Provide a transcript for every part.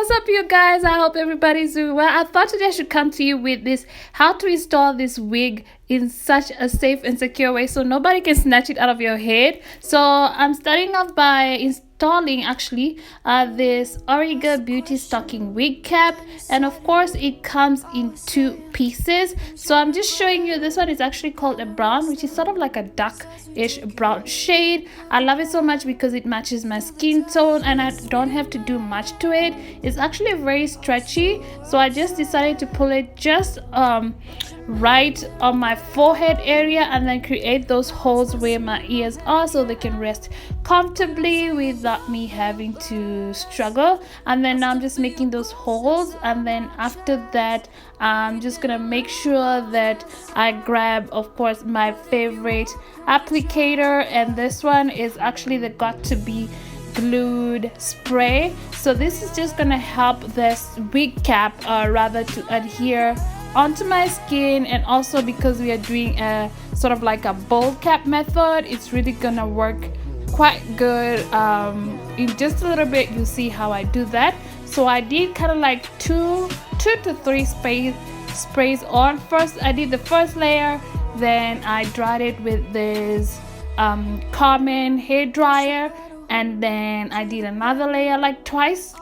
What's up, you guys? I hope everybody's doing well. I thought today I should come to you with this how to install this wig in such a safe and secure way so nobody can snatch it out of your head. So I'm starting off by installing this Origa beauty stocking wig cap, and of course it comes in two pieces. So I'm just showing you, this one is actually called a brown, which is sort of like a dark-ish brown shade. I love it so much because it matches my skin tone and I don't have to do much to it. It's actually very stretchy, so I just decided to pull it just right on my forehead area and then create those holes where my ears are so they can rest comfortably without me having to struggle. And then now I'm just making those holes, and then after that I'm just gonna make sure that I grab, of course, my favorite applicator, and this one is actually the got to be glued spray. So this is just gonna help this wig cap rather to adhere onto my skin, and also because we are doing a sort of like a bowl cap method, it's really gonna work quite good. In just a little bit you'll see how I do that. So I did kind of like two to three sprays on. First I did the first layer, then I dried it with this common hair dryer, and then I did another layer like twice,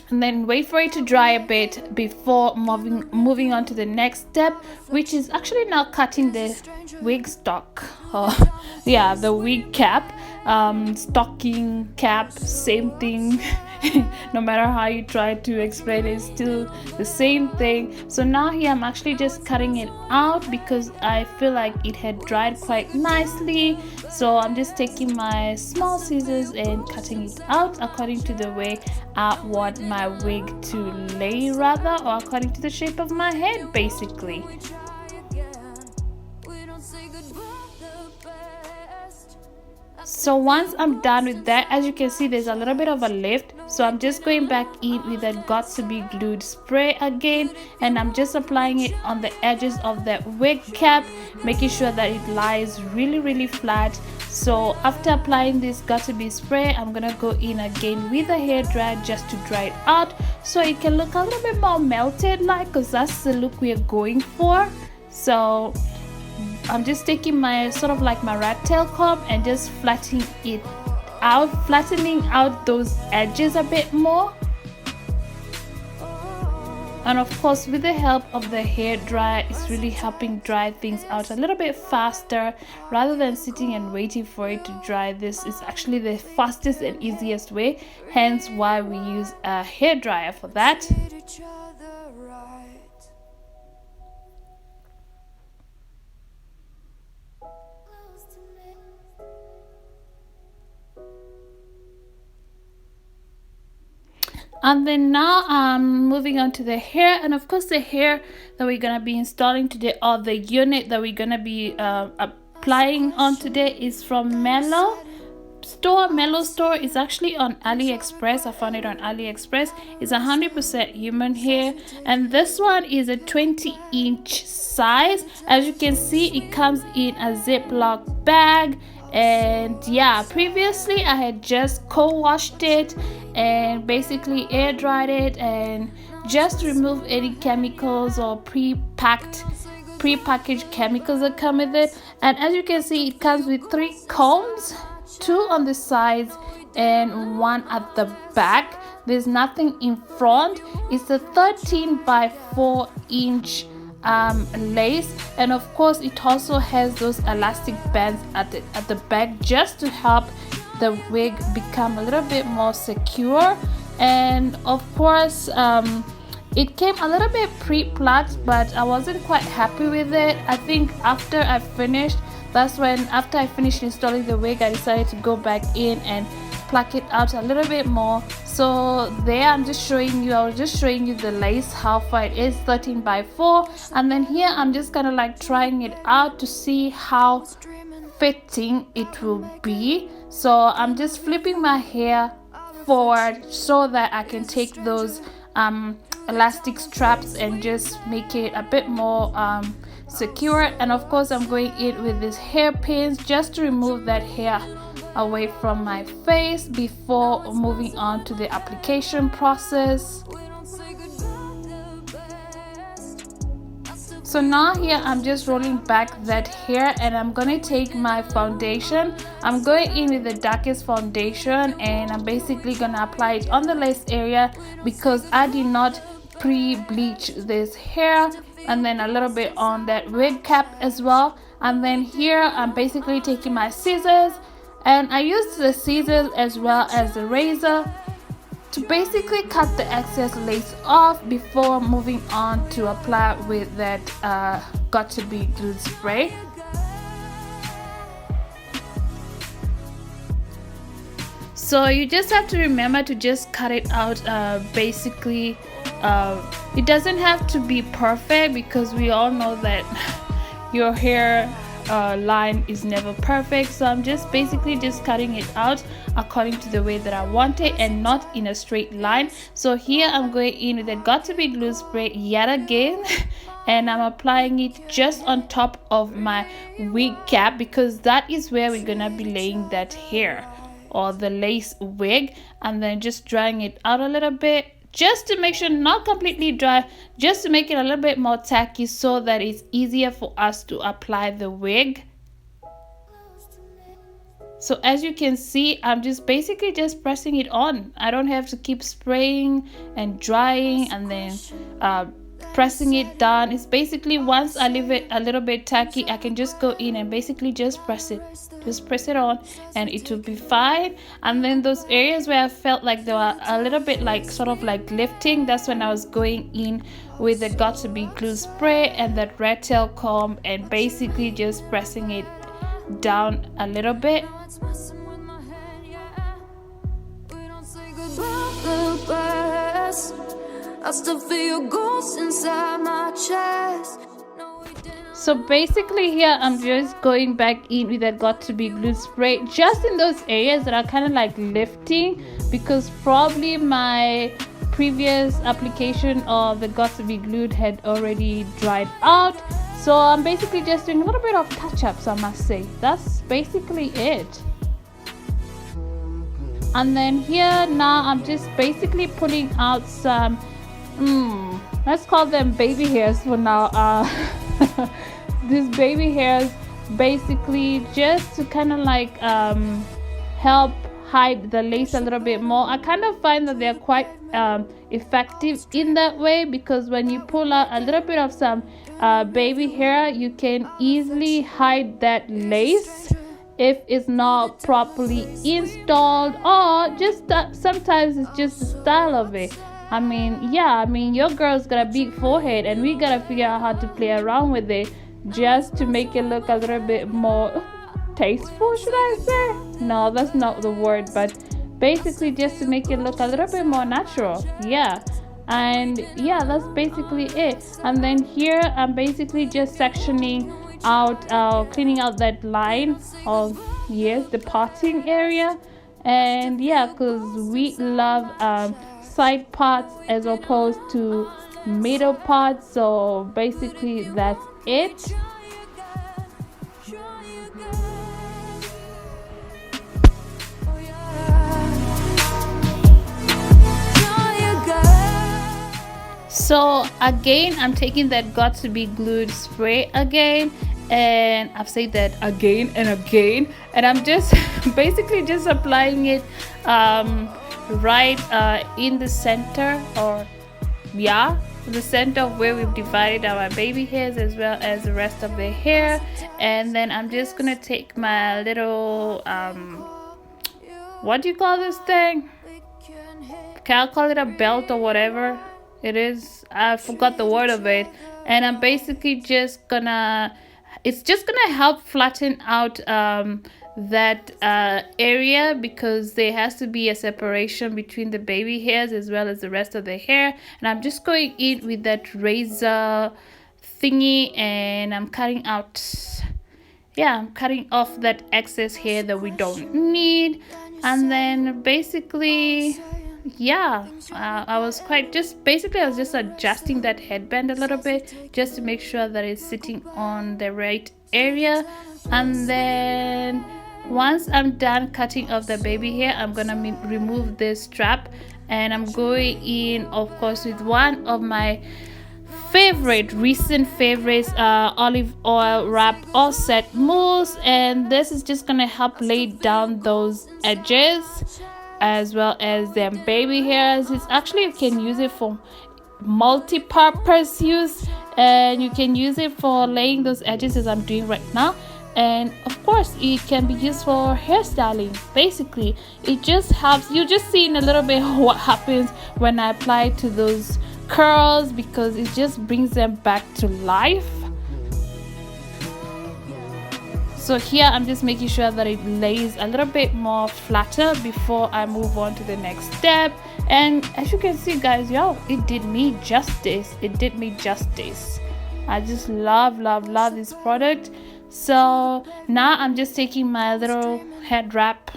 and then wait for it to dry a bit before moving on to the next step, which is actually now cutting the wig stock. Yeah, the wig cap, stocking cap, same thing. No matter how you try to explain it, it's still the same thing. So now here I'm actually just cutting it out because I feel like it had dried quite nicely. So I'm just taking my small scissors and cutting it out according to the way I want my wig to lay, rather, or according to the shape of my head basically. So once I'm done with that, as you can see, there's a little bit of a lift, so I'm just going back in with that got to be glued spray again, and I'm just applying it on the edges of that wig cap, making sure that it lies really flat. So after applying this got to be spray, I'm gonna go in again with a hair dryer just to dry it out so it can look a little bit more melted like, because that's the look we are going for. So I'm just taking my sort of like my rat tail comb and just flattening out those edges a bit more. And of course, with the help of the hair dryer, it's really helping dry things out a little bit faster rather than sitting and waiting for it to dry. This is actually the fastest and easiest way, hence why we use a hair dryer for that. And then now I'm moving on to the hair, and of course the hair that we're gonna be installing today, or the unit that we're gonna be applying on today, is from Mellow Store. Is actually on AliExpress. I found it on AliExpress. It's 100% human hair, and this one is a 20-inch size. As you can see, it comes in a Ziploc bag. And yeah, previously I had just co-washed it and basically air dried it and just remove any chemicals or pre-packaged chemicals that come with it. And as you can see, it comes with 3 combs, 2 on the sides and 1 at the back. There's nothing in front. It's a 13 by 4 inch lace, and of course it also has those elastic bands at the back just to help the wig become a little bit more secure. And of course it came a little bit pre-plucked, but I wasn't quite happy with it. I think after I finished installing the wig, I decided to go back in and pluck it out a little bit more. So there I was just showing you the lace, how far it is, 13 by 4. And then here I'm just kind of like trying it out to see how fitting it will be. So I'm just flipping my hair forward so that I can take those elastic straps and just make it a bit more secure. And of course I'm going in with these hairpins just to remove that hair away from my face before moving on to the application process. So now here I'm just rolling back that hair, and I'm going to take my foundation. I'm going in with the darkest foundation, and I'm basically going to apply it on the lace area because I did not pre-bleach this hair, and then a little bit on that wig cap as well. And then here I'm basically taking my scissors, and I use the scissors as well as the razor to basically cut the excess lace off before moving on to apply with that got to be glue spray. So you just have to remember to just cut it out. Basically it doesn't have to be perfect because we all know that your hair line is never perfect. So I'm just basically just cutting it out according to the way that I want it and not in a straight line. So here I'm going in with the got to be glue spray yet again and I'm applying it just on top of my wig cap because that is where we're gonna be laying that hair or the lace wig, and then just drying it out a little bit just to make sure not completely dry, just to make it a little bit more tacky so that it's easier for us to apply the wig. So as you can see, I'm just basically just pressing it on. I don't have to keep spraying and drying and then pressing it down. It's basically once I leave it a little bit tacky, I can just go in and basically just press it on and it will be fine. And then those areas where I felt like they were a little bit like sort of like lifting, that's when I was going in with the got to be glue spray and that red tail comb and basically just pressing it down a little bit. I still feel ghosts inside my chest. So basically here I'm just going back in with that got to be glue spray just in those areas that are kind of like lifting, because probably my previous application of the got to be glued had already dried out. So I'm basically just doing a little bit of touch-ups, I must say. That's basically it. And then here now I'm just basically pulling out some let's call them baby hairs for now. These baby hairs basically just to kind of like help hide the lace a little bit more. I kind of find that they're quite effective in that way, because when you pull out a little bit of some baby hair, you can easily hide that lace if it's not properly installed, or just sometimes it's just the style of it. I mean, your girl's got a big forehead and we gotta figure out how to play around with it just to make it look a little bit more tasteful, should I say? No, that's not the word, but basically just to make it look a little bit more natural. Yeah, and yeah, that's basically it. And then here I'm basically just sectioning out, cleaning out that line of, yes, the parting area. And yeah, because we love side parts as opposed to middle parts, so basically that's it. So again, I'm taking that got to be glued spray again, and I've said that again and again, and I'm just basically just applying it right in the center, or yeah, the center of where we've divided our baby hairs as well as the rest of the hair. And then I'm just gonna take my little what do you call this thing? Can I call it a belt or whatever it is? I forgot the word of it. And I'm basically just gonna, it's just gonna help flatten out that area, because there has to be a separation between the baby hairs as well as the rest of the hair. And I'm just going in with that razor thingy and I'm cutting out, yeah, I'm cutting off that excess hair that we don't need. And then basically, yeah, I was just adjusting that headband a little bit just to make sure that it's sitting on the right area. And then Once I'm done cutting off the baby hair, I'm gonna remove this strap, and I'm going in, of course, with one of my recent favorites, olive oil wrap offset mousse, and this is just gonna help lay down those edges as well as them baby hairs. It's actually, you can use it for multi-purpose use, and you can use it for laying those edges as I'm doing right now, and of course it can be used for hairstyling. Basically, it just helps. You just see in a little bit what happens when I apply to those curls, because it just brings them back to life. So here I'm just making sure that it lays a little bit more flatter before I move on to the next step. And as you can see, guys, yo, it did me justice. It did me justice. I just love this product. So now I'm just taking my little head wrap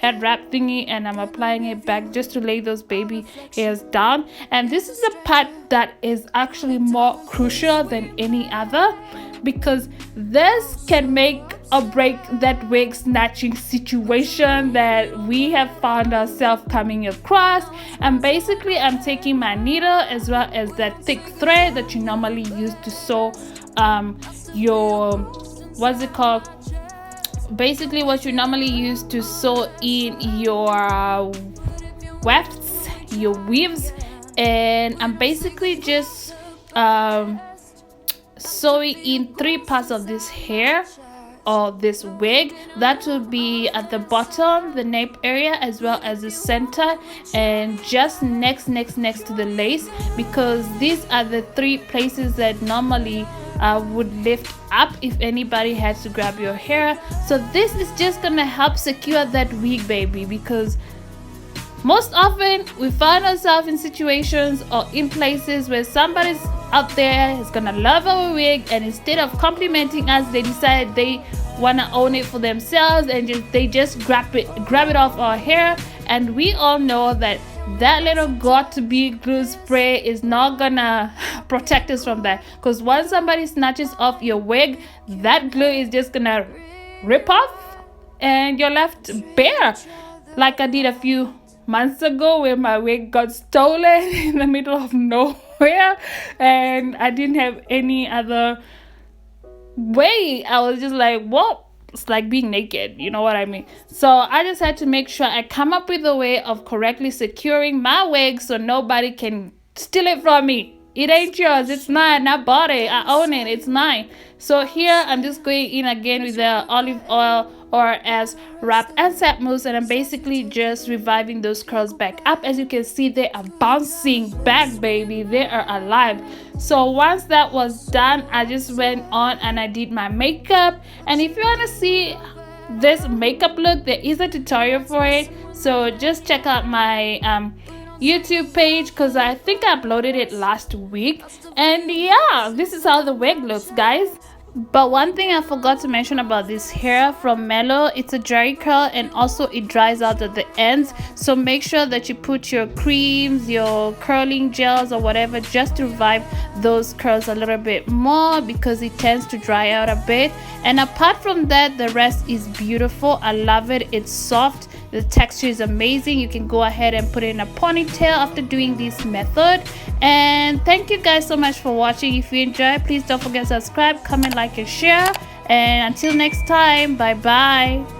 thingy, and I'm applying it back just to lay those baby hairs down. And this is the part that is actually more crucial than any other, because this can make or break that wig snatching situation that we have found ourselves coming across. And basically, I'm taking my needle as well as that thick thread that you normally use to sew your, what's it called, basically what you normally use to sew in your wefts, your weaves. And I'm basically just sewing in 3 parts of this hair or this wig. That will be at the bottom, the nape area, as well as the center, and just next to the lace, because these are the 3 places that normally would lift up if anybody has to grab your hair. So this is just gonna help secure that wig, baby, because most often we find ourselves in situations or in places where somebody's out there is gonna love our wig, and instead of complimenting us, they decide they wanna own it for themselves, and they just grab it off our hair. And we all know that little got-to-be glue spray is not gonna protect us from that, because once somebody snatches off your wig, that glue is just gonna rip off and you're left bare, like I did a few months ago where my wig got stolen in the middle of nowhere, and I didn't have any other way. I was just like, what? It's like being naked, you know what I mean? So I just had to make sure I come up with a way of correctly securing my wig so nobody can steal it from me. It ain't yours, it's mine. I bought it, I own it, it's mine. So here I'm just going in again with the olive oil or as wrap and set mousse, and I'm basically just reviving those curls back up. As you can see, they are bouncing back, baby. They are alive. So once that was done, I just went on and I did my makeup. And if you want to see this makeup look, there is a tutorial for it, so just check out my YouTube page, because I think I uploaded it last week. And yeah, this is how the wig looks, guys. But one thing I forgot to mention about this hair from Mellow, it's a dry curl, and also it dries out at the ends. So make sure that you put your creams, your curling gels or whatever, just to revive those curls a little bit more, because it tends to dry out a bit. And apart from that, the rest is beautiful. I love it. It's soft. The texture is amazing. You can go ahead and put it in a ponytail after doing this method. And thank you guys so much for watching. If you enjoyed, please don't forget to subscribe, comment, like, and share. And until next time, bye bye.